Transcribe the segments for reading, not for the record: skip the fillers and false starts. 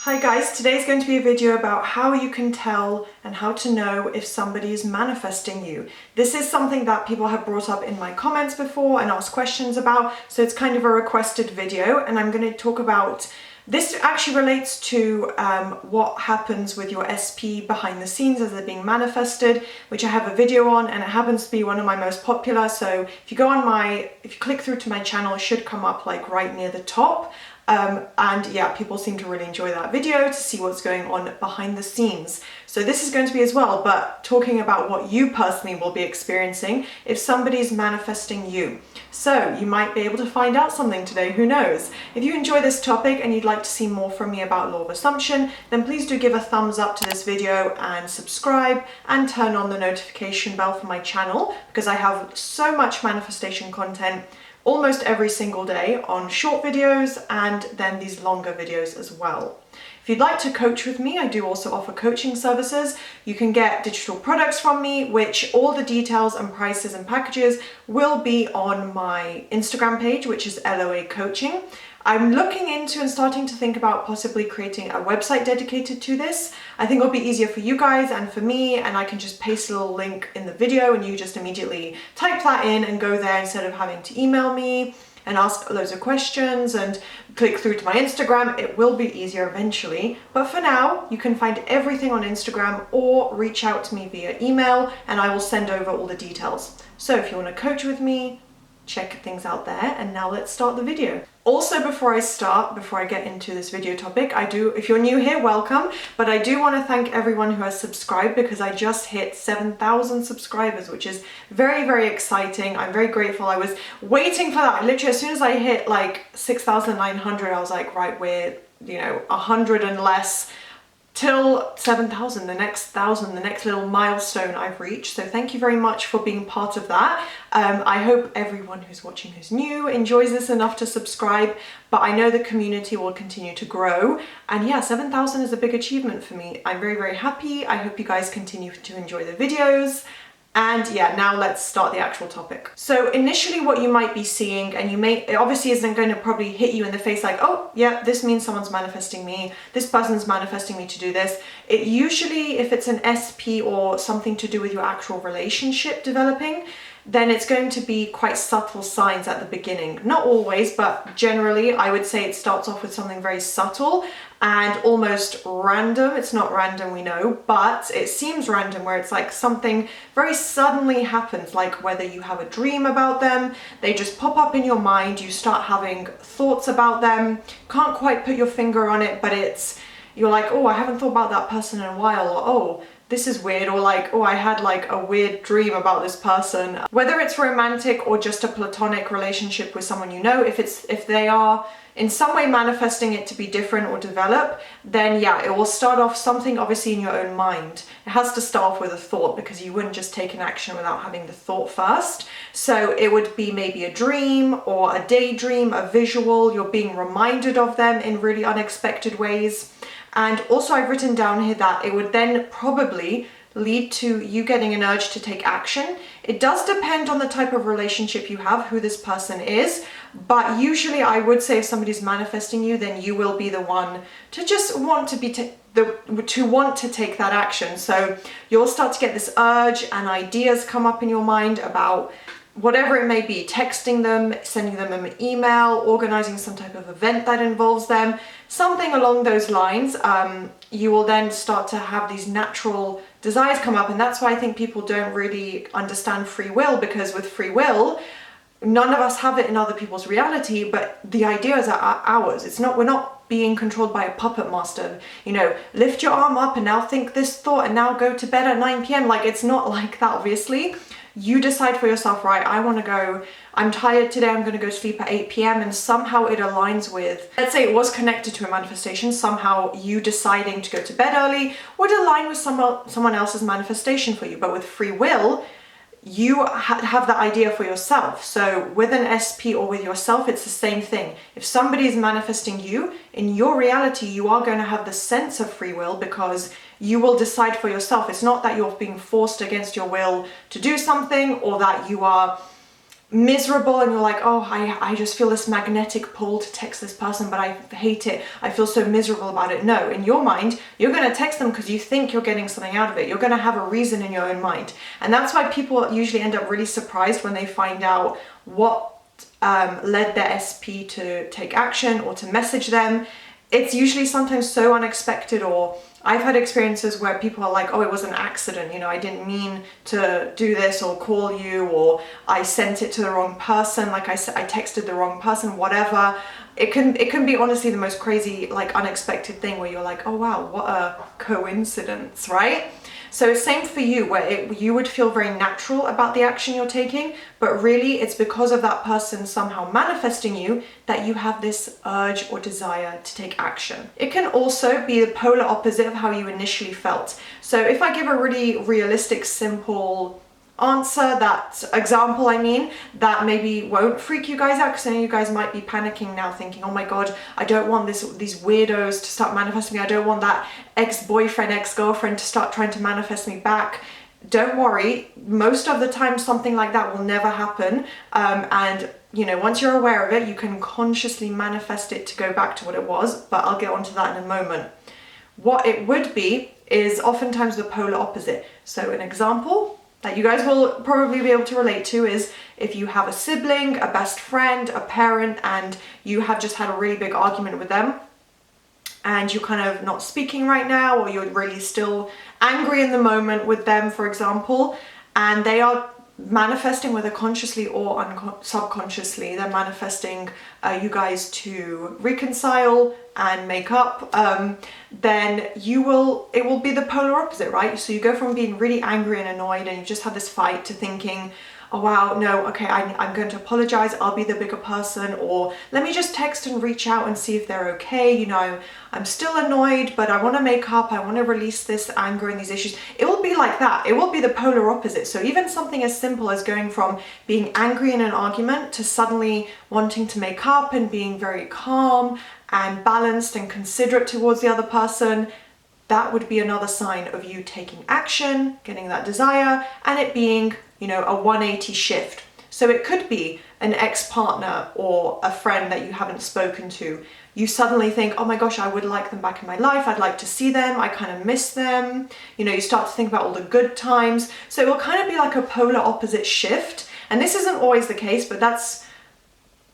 Hi guys, today is going to be a video about how you can tell and how to know if somebody is manifesting you. This is something that people have brought up in my comments before and asked questions about, so it's kind of a requested video, and I'm going to talk about this. Actually relates to what happens with your SP behind the scenes as they're being manifested, which I have a video on, and it happens to be one of my most popular. So if you click through to my channel, it should come up like right near the top. And yeah, people seem to really enjoy that video to see what's going on behind the scenes. So this is going to be as well, but talking about what you personally will be experiencing if somebody's manifesting you. So you might be able to find out something today, who knows? If you enjoy this topic and you'd like to see more from me about law of assumption, then please do give a thumbs up to this video and subscribe and turn on the notification bell for my channel, because I have so much manifestation content almost every single day on short videos and then these longer videos as well. If you'd like to coach with me, I do also offer coaching services. You can get digital products from me, which all the details and prices and packages will be on my Instagram page, which is LOA Coaching. I'm looking into and starting to think about possibly creating a website dedicated to this. I think it'll be easier for you guys and for me, and I can just paste a little link in the video and you just immediately type that in and go there instead of having to email me and ask loads of questions and click through to my Instagram. It will be easier eventually, but for now you can find everything on Instagram or reach out to me via email and I will send over all the details. So if you want to coach with me, check things out there. And now let's start the video. Also, before I get into this video topic, if you're new here, welcome, but I do want to thank everyone who has subscribed, because I just hit 7,000 subscribers, which is very, very exciting. I'm very grateful. I was waiting for that. Literally, as soon as I hit like 6,900, I was like, right, we're, 100 and less till 7,000, the next 1,000, the next little milestone I've reached. So thank you very much for being part of that. I hope everyone who's watching who's new enjoys this enough to subscribe, but I know the community will continue to grow. And yeah, 7,000 is a big achievement for me. I'm very, very happy. I hope you guys continue to enjoy the videos. And yeah, now let's start the actual topic. So initially what you might be seeing, and it obviously isn't going to probably hit you in the face like, oh yeah, this means someone's manifesting me, this person's manifesting me to do this. It usually, if it's an SP or something to do with your actual relationship developing, then it's going to be quite subtle signs at the beginning. Not always, but generally I would say it starts off with something very subtle and almost random. It's not random, we know, but it seems random, where it's like something very suddenly happens, like whether you have a dream about them, they just pop up in your mind, you start having thoughts about them, can't quite put your finger on it, but you're like, oh, I haven't thought about that person in a while, or oh, this is weird, or like, oh, I had like a weird dream about this person. Whether it's romantic or just a platonic relationship with someone if they are in some way manifesting it to be different or develop, then yeah, it will start off something obviously in your own mind. It has to start off with a thought, because you wouldn't just take an action without having the thought first. So it would be maybe a dream or a daydream, a visual, you're being reminded of them in really unexpected ways. And also I've written down here that it would then probably lead to you getting an urge to take action. It does depend on the type of relationship you have, who this person is, but usually I would say if somebody's manifesting you, then you will be the one to just want to take that action. So you'll start to get this urge and ideas come up in your mind about whatever it may be, texting them, sending them an email, organizing some type of event that involves them, something along those lines. You will then start to have these natural desires come up, and that's why I think people don't really understand free will, because with free will, none of us have it in other people's reality, but the ideas are ours. We're not being controlled by a puppet master, lift your arm up and now think this thought and now go to bed at 9 p.m. Like, it's not like that, obviously. You decide for yourself, right, I'm tired today, I'm going to go sleep at 8 p.m. and somehow it aligns with, let's say it was connected to a manifestation, somehow you deciding to go to bed early would align with someone else's manifestation for you. But with free will, you have the idea for yourself. So with an SP or with yourself, it's the same thing. If somebody is manifesting you, in your reality, you are going to have the sense of free will, because you will decide for yourself. It's not that you're being forced against your will to do something, or that you are miserable and you're like, oh, I just feel this magnetic pull to text this person, but I hate it, I feel so miserable about it. No, in your mind, you're going to text them because you think you're getting something out of it. You're going to have a reason in your own mind. And that's why people usually end up really surprised when they find out what led their SP to take action or to message them. It's usually sometimes so unexpected, or I've had experiences where people are like, oh, it was an accident, you know, I didn't mean to do this or call you, or I sent it to the wrong person, like I texted the wrong person, whatever. It can be honestly the most crazy, like unexpected thing where you're like, oh wow, what a coincidence, right? So same for you, where you would feel very natural about the action you're taking, but really it's because of that person somehow manifesting you that you have this urge or desire to take action. It can also be the polar opposite of how you initially felt. So if I give a really realistic, simple answer, that example, I mean, that maybe won't freak you guys out, because I know you guys might be panicking now thinking, oh my god, I don't want these weirdos to start manifesting me, I don't want that ex-boyfriend, ex-girlfriend to start trying to manifest me back. Don't worry, most of the time something like that will never happen, and you know, once you're aware of it, you can consciously manifest it to go back to what it was, but I'll get onto that in a moment. What it would be is oftentimes the polar opposite. So an example that you guys will probably be able to relate to is if you have a sibling, a best friend, a parent, and you have just had a really big argument with them and you're kind of not speaking right now, or you're really still angry in the moment with them, for example, and they are manifesting, whether consciously or subconsciously, they're manifesting you guys to reconcile and make up, then it will be the polar opposite, right? So you go from being really angry and annoyed and you just had this fight to thinking, oh wow, no, okay, I'm going to apologize, I'll be the bigger person, or let me just text and reach out and see if they're okay, you know, I'm still annoyed, but I want to make up, I want to release this anger and these issues. It will be like that. It will be the polar opposite. So even something as simple as going from being angry in an argument to suddenly wanting to make up and being very calm and balanced and considerate towards the other person, that would be another sign of you taking action, getting that desire, and it being, you know, a 180 shift. So it could be an ex-partner or a friend that you haven't spoken to. You suddenly think, oh my gosh, I would like them back in my life. I'd like to see them. I kind of miss them. You know, you start to think about all the good times. So it will kind of be like a polar opposite shift. And this isn't always the case, but that's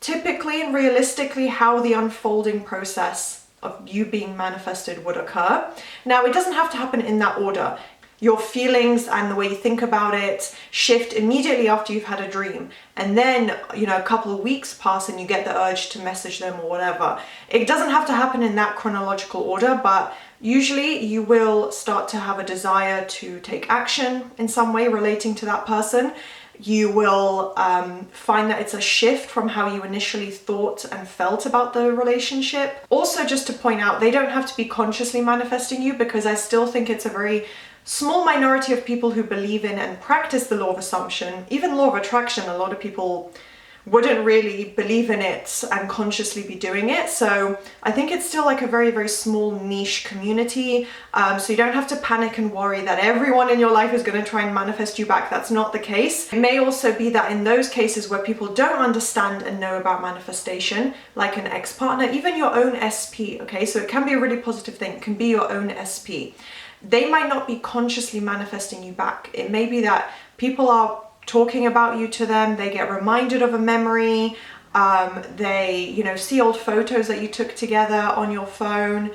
typically and realistically how the unfolding process of you being manifested would occur. Now, it doesn't have to happen in that order. Your feelings and the way you think about it shift immediately after you've had a dream. And then, you know, a couple of weeks pass and you get the urge to message them or whatever. It doesn't have to happen in that chronological order, but usually you will start to have a desire to take action in some way relating to that person. You will find that it's a shift from how you initially thought and felt about the relationship. Also, just to point out, they don't have to be consciously manifesting you, because I still think it's a very small minority of people who believe in and practice the law of assumption. Even law of attraction, a lot of people wouldn't really believe in it and consciously be doing it. So I think it's still like a very, very small niche community. So you don't have to panic and worry that everyone in your life is going to try and manifest you back. That's not the case. It may also be that in those cases where people don't understand and know about manifestation, like an ex-partner, even your own SP, okay? So it can be a really positive thing. It can be your own SP. They might not be consciously manifesting you back. It may be that people are talking about you to them, they get reminded of a memory, they, you know, see old photos that you took together on your phone.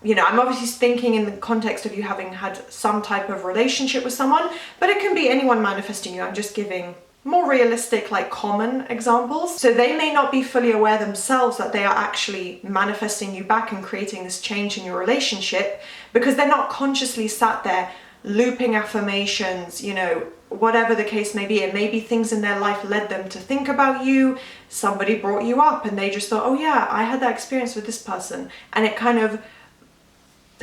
You know, I'm obviously thinking in the context of you having had some type of relationship with someone, but it can be anyone manifesting you. I'm just giving more realistic, like common examples. So they may not be fully aware themselves that they are actually manifesting you back and creating this change in your relationship, because they're not consciously sat there looping affirmations, you know, whatever the case may be. It may be things in their life led them to think about you, somebody brought you up and they just thought, oh yeah, I had that experience with this person, and it kind of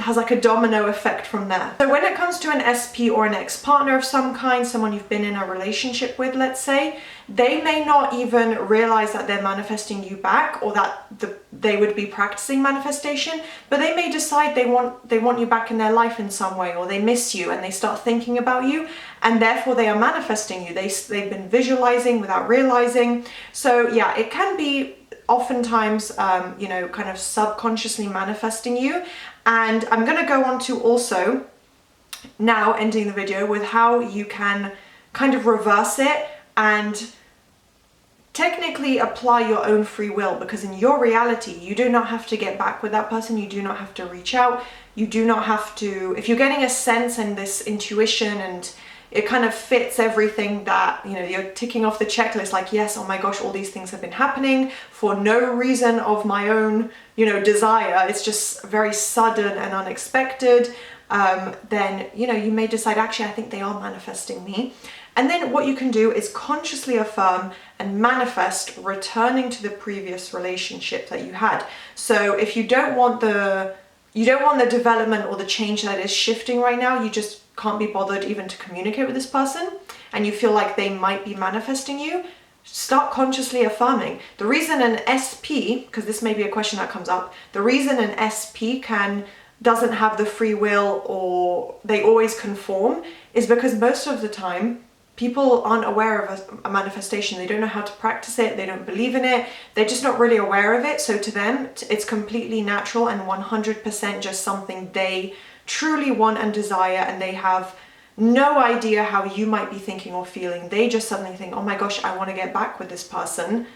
has like a domino effect from there. So when it comes to an SP or an ex-partner of some kind, someone you've been in a relationship with, let's say, they may not even realize that they're manifesting you back, or that they would be practicing manifestation, but they may decide they want you back in their life in some way, or they miss you and they start thinking about you, and therefore they are manifesting you. They've been visualizing without realizing. So yeah, it can be oftentimes, you know, kind of subconsciously manifesting you. And I'm going to go on to also now ending the video with how you can kind of reverse it and technically apply your own free will, because in your reality, you do not have to get back with that person. You do not have to reach out. You do not have to, if you're getting a sense and this intuition and it kind of fits everything that, you know, you're ticking off the checklist, like, yes, oh my gosh, all these things have been happening for no reason of my own, you know, desire. It's just very sudden and unexpected. Then, you know, you may decide, actually, I think they are manifesting me. And then what you can do is consciously affirm and manifest returning to the previous relationship that you had. So if you don't want the development or the change that is shifting right now, you just can't be bothered even to communicate with this person, and you feel like they might be manifesting you, start consciously affirming. The reason an SP, because this may be a question that comes up, the reason an SP doesn't have the free will, or they always conform, is because most of the time people aren't aware of a manifestation. They don't know how to practice it. They don't believe in it. They're just not really aware of it. So to them, it's completely natural and 100% just something they truly want and desire, and they have no idea how you might be thinking or feeling. They just suddenly think, oh my gosh, I want to get back with this person.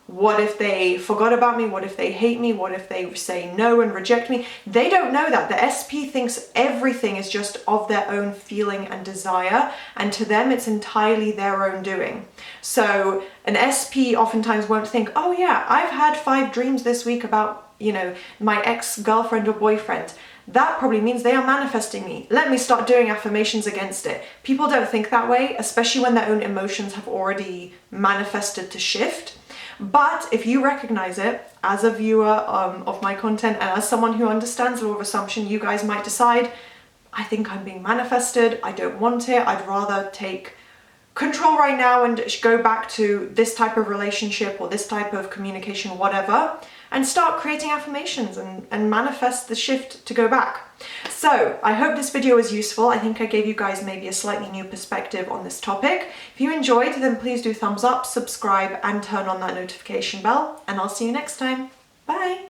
What if they forgot about me? What if they hate me? What if they say no and reject me? They don't know that. The SP thinks everything is just of their own feeling and desire, and to them it's entirely their own doing. So an SP oftentimes won't think, oh yeah, I've had 5 dreams this week about, you know, my ex-girlfriend or boyfriend. That probably means they are manifesting me. Let me start doing affirmations against it. People don't think that way, especially when their own emotions have already manifested to shift. But if you recognize it as a viewer of my content, and as someone who understands law of assumption, you guys might decide, I think I'm being manifested, I don't want it, I'd rather take control right now and go back to this type of relationship or this type of communication, whatever, and start creating affirmations and manifest the shift to go back. So I hope this video was useful. I think I gave you guys maybe a slightly new perspective on this topic. If you enjoyed, then please do thumbs up, subscribe, and turn on that notification bell, and I'll see you next time. Bye!